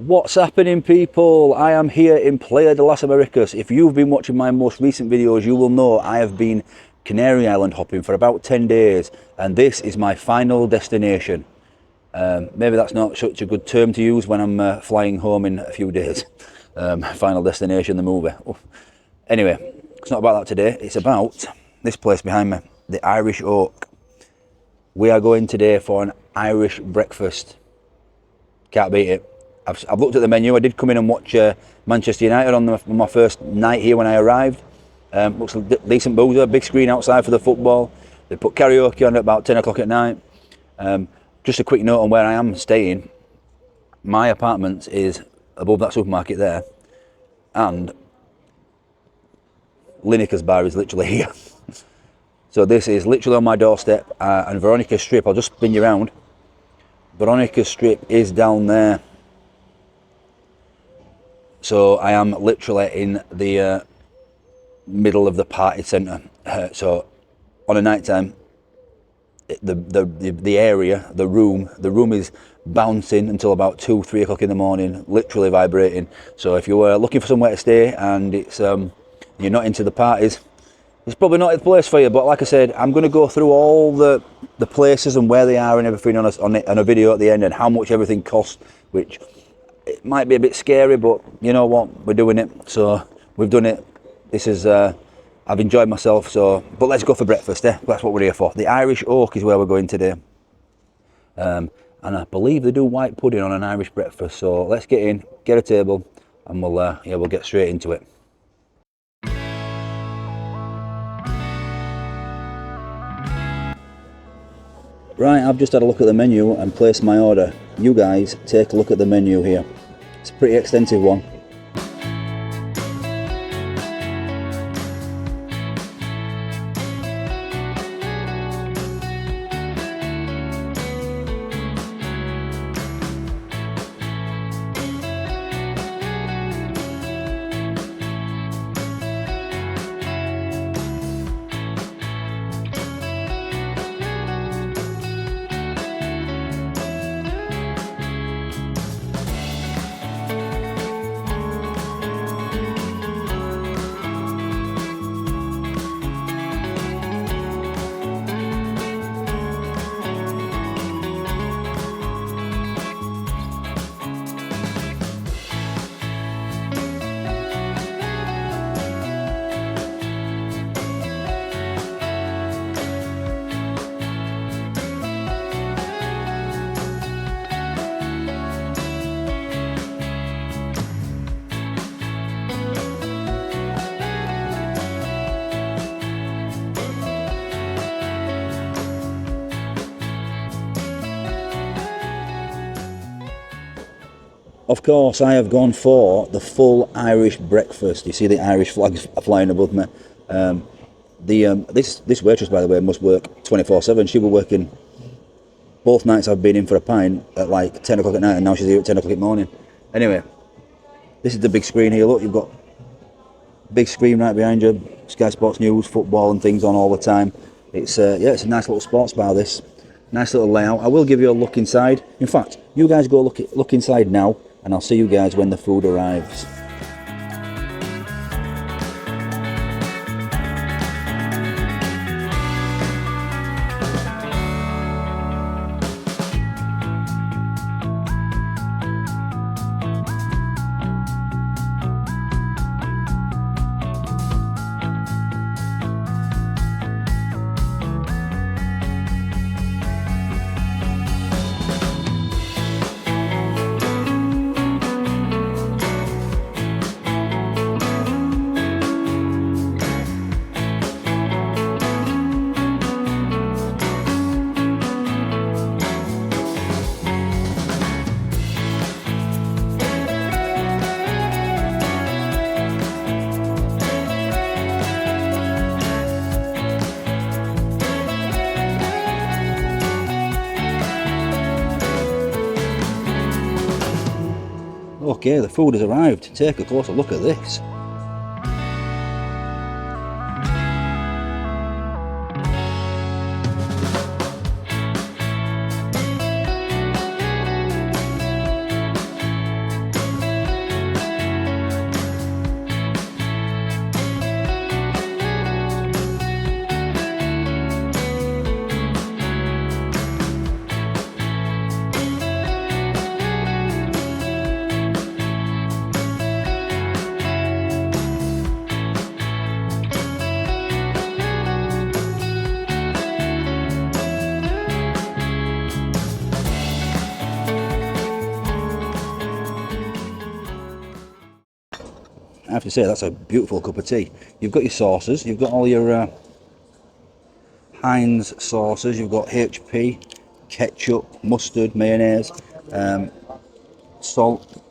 What's happening, people? I am here in Playa de las Américas. If you've been watching my most recent videos, you will know I have been Canary Island hopping for about 10 days, and this is my final destination. Maybe that's not such a good term to use when I'm flying home in a few days. Final destination, the movie. Anyway, it's not about that today. It's about this place behind me, the Irish Oak. We are going today for an Irish breakfast. Can't beat it. I've looked at the menu. I did come in and watch Manchester United on my first night here when I arrived. Looks a decent boozer, big screen outside for the football. They put karaoke on at about 10 o'clock at night. Just a quick note on where I am staying. My apartment is above that supermarket there, and Lineker's bar is literally here. So this is literally on my doorstep, and Veronica's Strip, I'll just spin you around. Veronica's Strip is down there. So I am literally in the middle of the party centre. So on a night time, the area, the room is bouncing until about 2-3 o'clock in the morning, literally vibrating. So if you were looking for somewhere to stay and it's you're not into the parties, it's probably not the place for you. But like I said, I'm going to go through all the places and where they are and everything on a video at the end, and how much everything costs, which it might be a bit scary, but you know what, we're doing it, so we've done it. This is I've enjoyed myself, so but let's go for breakfast. That's what we're here for. The Irish Oak is where we're going today, and I believe they do white pudding on an Irish breakfast. So let's get in, get a table, and we'll get straight into it. Right, I've just had a look at the menu and placed my order. You guys take a look at the menu here. It's a pretty extensive one. Of course, I have gone for the full Irish breakfast. You see the Irish flags flying above me. This waitress, by the way, must work 24/7. She was working both nights I've been in for a pint at like 10 o'clock at night, and now she's here at 10 o'clock in the morning. Anyway, this is the big screen here. Look, you've got big screen right behind you. Sky Sports News, football and things on all the time. It's it's a nice little sports bar, this. Nice little layout. I will give you a look inside. In fact, you guys go look inside now, and I'll see you guys when the food arrives. Okay, the food has arrived. Take a closer look at this. I have to say, that's a beautiful cup of tea. You've got your sauces, you've got all your Heinz sauces, you've got HP, ketchup, mustard, mayonnaise, salt,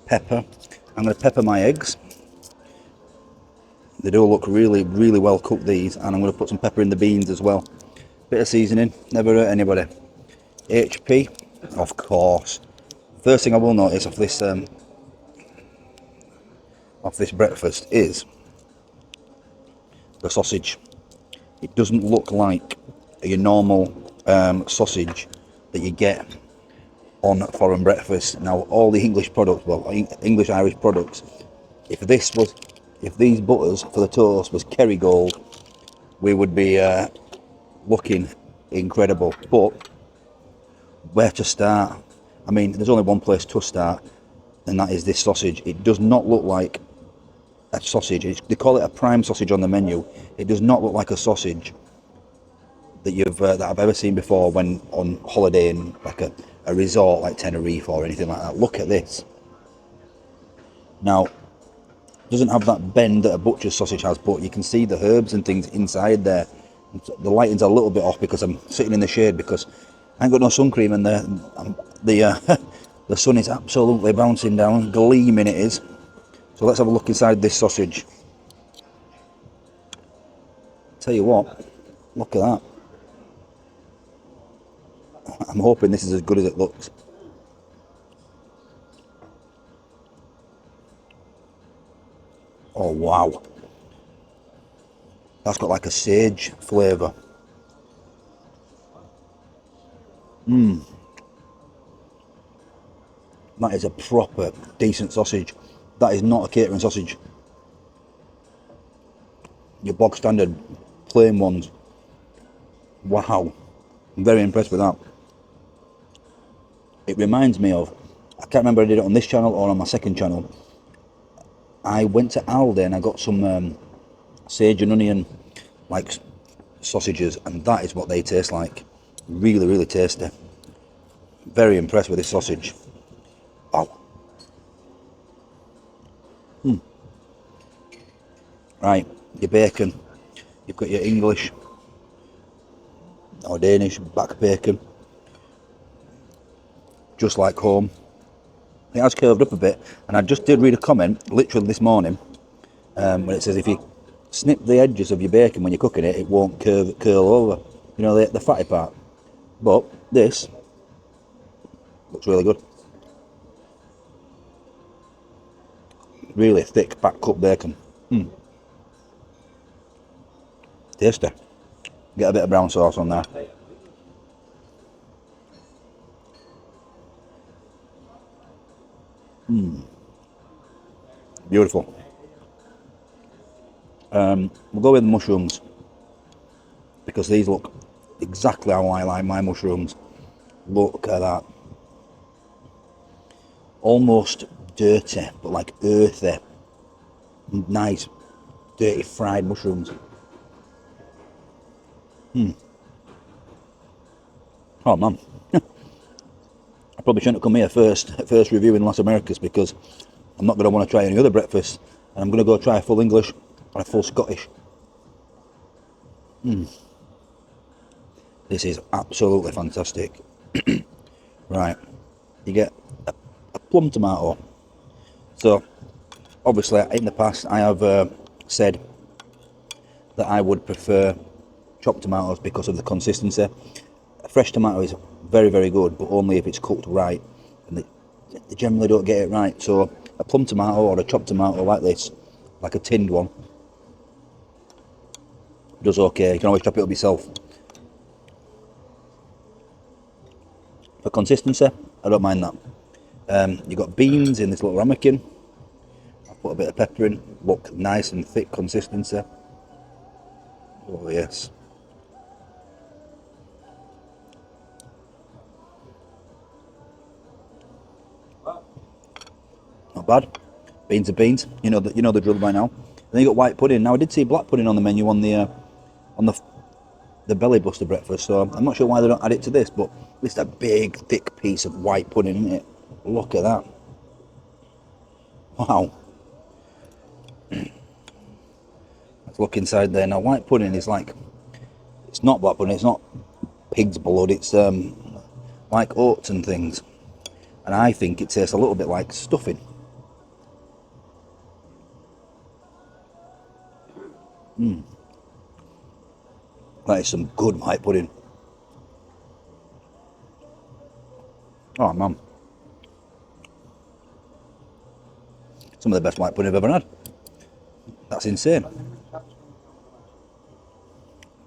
pepper. I'm going to pepper my eggs. They do look really, really well cooked, these, and I'm going to put some pepper in the beans as well. Bit of seasoning, never hurt anybody. HP, of course. First thing I will notice off this breakfast is the sausage. It doesn't look like your normal sausage that you get on foreign breakfast. Now, all the English products, well, English Irish products, if these butters for the toast was Kerrygold, we would be looking incredible. But where to start? I mean, there's only one place to start, and that is this sausage. It does not look like a sausage. They call it a prime sausage on the menu. It does not look like a sausage that I've ever seen before when on holiday in like a resort like Tenerife or anything like that. Look at this. Now, it doesn't have that bend that a butcher's sausage has, but you can see the herbs and things inside there. The lighting's a little bit off because I'm sitting in the shade because I ain't got no sun cream, and the the sun is absolutely bouncing down, gleaming it is. So let's have a look inside this sausage. Tell you what, look at that. I'm hoping this is as good as it looks. Oh wow, that's got like a sage flavour. That is a proper decent sausage. That is not a catering sausage. Your bog standard plain ones. Wow, I'm very impressed with that. It reminds me of, I can't remember if I did it on this channel or on my second channel. I went to Aldi and I got some sage and onion like sausages, and that is what they taste like. Really, really tasty. Very impressed with this sausage. Wow. Right, your bacon. You've got your English or Danish back bacon. Just like home. It has curved up a bit, and I just did read a comment literally this morning when it says if you snip the edges of your bacon when you're cooking it, it won't curl over. You know, the fatty part. But this looks really good. Really thick back cut bacon. Tasty. Get a bit of brown sauce on there. Beautiful. We'll go with the mushrooms because these look exactly how I like my mushrooms. Look at that. Almost dirty, but like earthy. Nice, dirty fried mushrooms. Oh man. I probably shouldn't have come here first review in Las Américas because I'm not going to want to try any other breakfast, and I'm going to go try a full English or a full Scottish. This is absolutely fantastic. Right, you get a plum tomato. So obviously in the past I have said that I would prefer chopped tomatoes because of the consistency. A fresh tomato is very, very good, but only if it's cooked right, and they generally don't get it right. So a plum tomato or a chopped tomato like this, like a tinned one, does okay. You can always chop it up yourself. For consistency, I don't mind that. You've got beans in this little ramekin. I've put a bit of pepper in. Look, nice and thick consistency. Oh yes. Not bad. Beans are beans. You know the drill by now. And then you got white pudding. Now I did see black pudding on the menu on the belly buster breakfast, so I'm not sure why they don't add it to this, but it's a big thick piece of white pudding, isn't it? Look at that. Wow. Let's look inside there. Now, white pudding is like, it's not black pudding, it's not pig's blood, it's like oats and things. And I think it tastes a little bit like stuffing. That is some good white pudding. Oh man. Some of the best white pudding I've ever had. That's insane.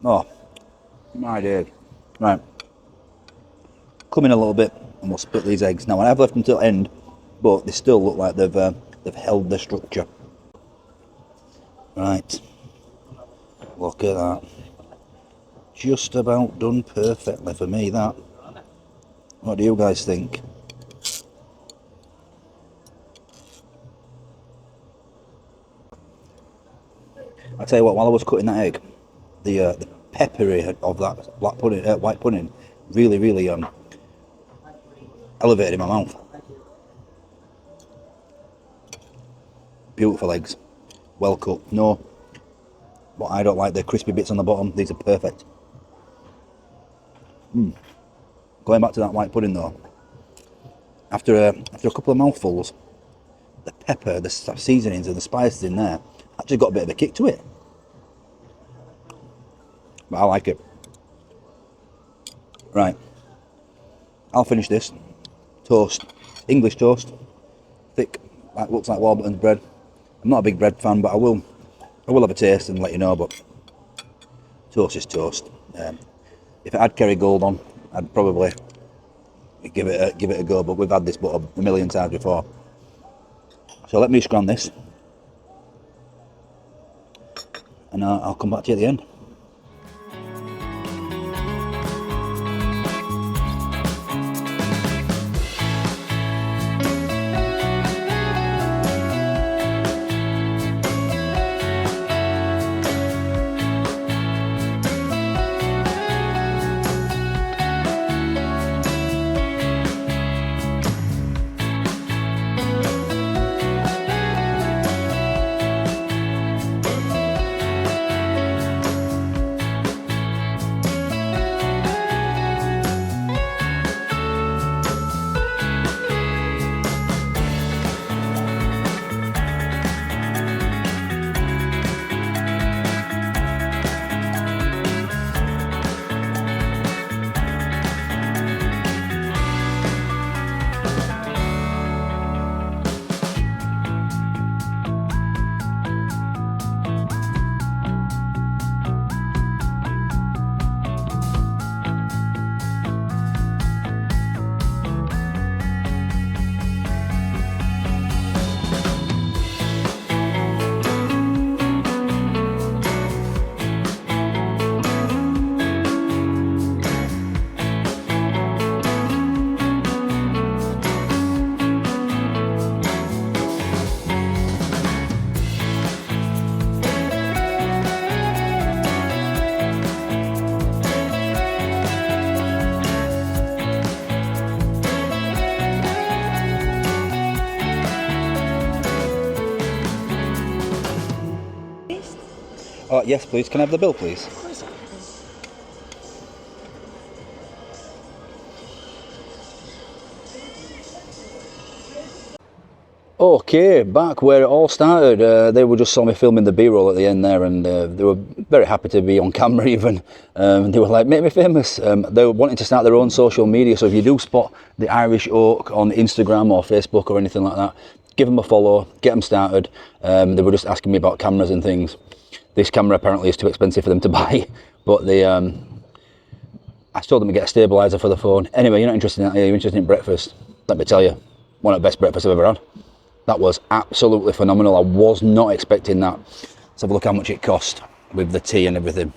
Oh, my days. Right. Come in a little bit and we'll split these eggs. Now, I've left them till end, but they still look like they've held their structure. Right. Look at that. Just about done perfectly for me, that. What do you guys think? I tell you what, while I was cutting that egg, the peppery of that black pudding, white pudding, really elevated in my mouth. Beautiful eggs, well cooked. No, but I don't like the crispy bits on the bottom. These are perfect. Going back to that white pudding though, after a couple of mouthfuls, the pepper, the seasonings and the spices in there actually got a bit of a kick to it. But I like it. Right, I'll finish this. Toast, English toast, thick, like looks like Warburton's bread. I'm not a big bread fan, but I will have a taste and let you know. But toast is toast. If it had Kerrygold on, I'd probably give it a go. But we've had this butter a million times before. So let me scran this, and I'll come back to you at the end. Yes, please. Can I have the bill, please? Okay, back where it all started. They were just saw me filming the B-roll at the end there, and they were very happy to be on camera even. They were like, make me famous. They were wanting to start their own social media, so if you do spot the Irish Oak on Instagram or Facebook or anything like that, give them a follow, get them started. They were just asking me about cameras and things. This camera apparently is too expensive for them to buy, but they, I told them to get a stabiliser for the phone. Anyway, you're not interested in that, you're interested in breakfast. Let me tell you, one of the best breakfasts I've ever had. That was absolutely phenomenal. I was not expecting that. Let's have a look how much it cost with the tea and everything.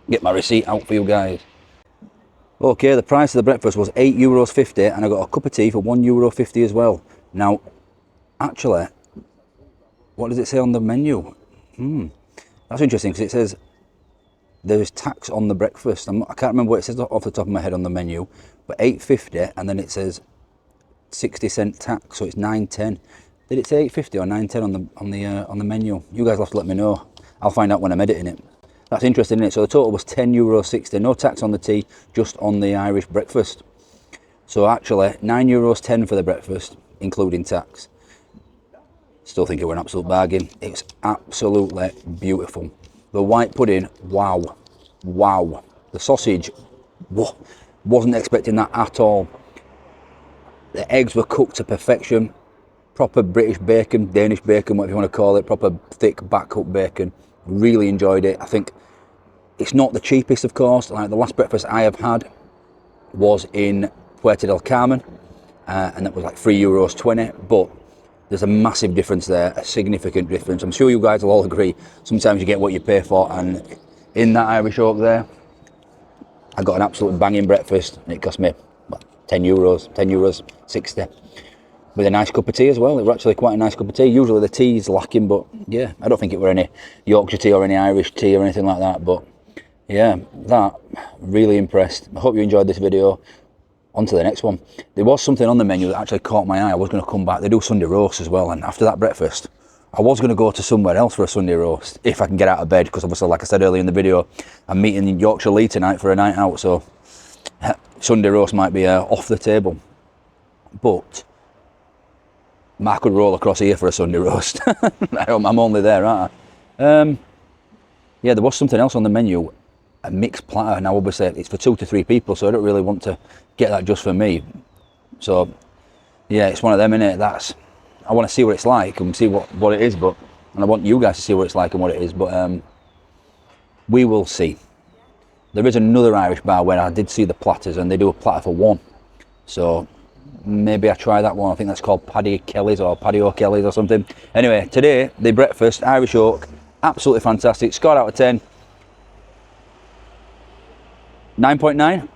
Get my receipt out for you guys. Okay, the price of the breakfast was €8.50 and I got a cup of tea for €1.50 as well. Now, actually, what does it say on the menu? That's interesting because it says there's tax on the breakfast. I can't remember what it says off the top of my head on the menu, but $8.50 and then it says 60-cent tax, so it's $9.10. Did it say $8.50 or $9.10 on the menu? You guys will have to let me know. I'll find out when I'm editing it. That's interesting, isn't it? So the total was €10.60, no tax on the tea, just on the Irish breakfast. So actually, €9.10 for the breakfast, including tax. Still think it was an absolute bargain. It's absolutely beautiful. The white pudding, wow, wow. The sausage, whoa, wasn't expecting that at all. The eggs were cooked to perfection. Proper British bacon, Danish bacon, whatever you want to call it. Proper thick back-cooked bacon. Really enjoyed it. I think it's not the cheapest, of course. Like the last breakfast I have had was in Puerto del Carmen, and that was like €3.20. But there's a massive difference there, a significant difference. I'm sure you guys will all agree. Sometimes you get what you pay for, and in that Irish Oak there, I got an absolute banging breakfast, and it cost me what, €10, €10.60, with a nice cup of tea as well. It was actually quite a nice cup of tea. Usually the tea's lacking, but yeah, I don't think it were any Yorkshire tea or any Irish tea or anything like that. But yeah, that really impressed. I hope you enjoyed this video. On to the next one. There was something on the menu that actually caught my eye. I was going to come back. They do Sunday roast as well, and after that breakfast, I was going to go to somewhere else for a Sunday roast if I can get out of bed, because obviously, like I said earlier in the video, I'm meeting Yorkshire Lee tonight for a night out, so Sunday roast might be off the table. But I could roll across here for a Sunday roast. I'm only there, aren't I? Yeah, there was something else on the menu, a mixed platter. Now obviously it's for 2 to 3 people, so I don't really want to get that just for me. So yeah, it's one of them, innit? I want to see what it's like and see what it is, and I want you guys to see what it's like and what it is, but we will see. There is another Irish bar where I did see the platters, and they do a platter for one, so maybe I try that one. I think that's called Paddy Kelly's or Paddy O'Kelly's or something. Anyway, today the breakfast, Irish Oak, absolutely fantastic. Scored out of 10, 9.9.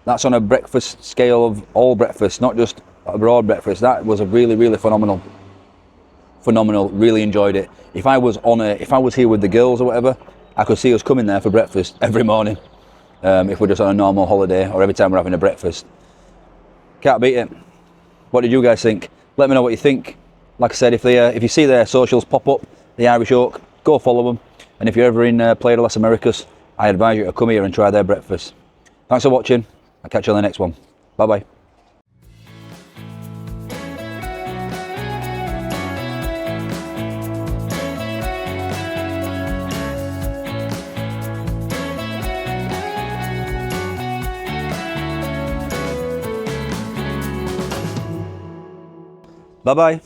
That's on a breakfast scale of all breakfast, not just a broad breakfast. That was a really, really phenomenal. Really enjoyed it. If I was here with the girls or whatever, I could see us coming there for breakfast every morning. If we're just on a normal holiday or every time we're having a breakfast. Can't beat it. What did you guys think? Let me know what you think. Like I said, if you see their socials pop up, the Irish Oak, go follow them. And if you're ever in Playa de las Américas, I advise you to come here and try their breakfast. Thanks for watching. I'll catch you on the next one. Bye bye. Bye bye.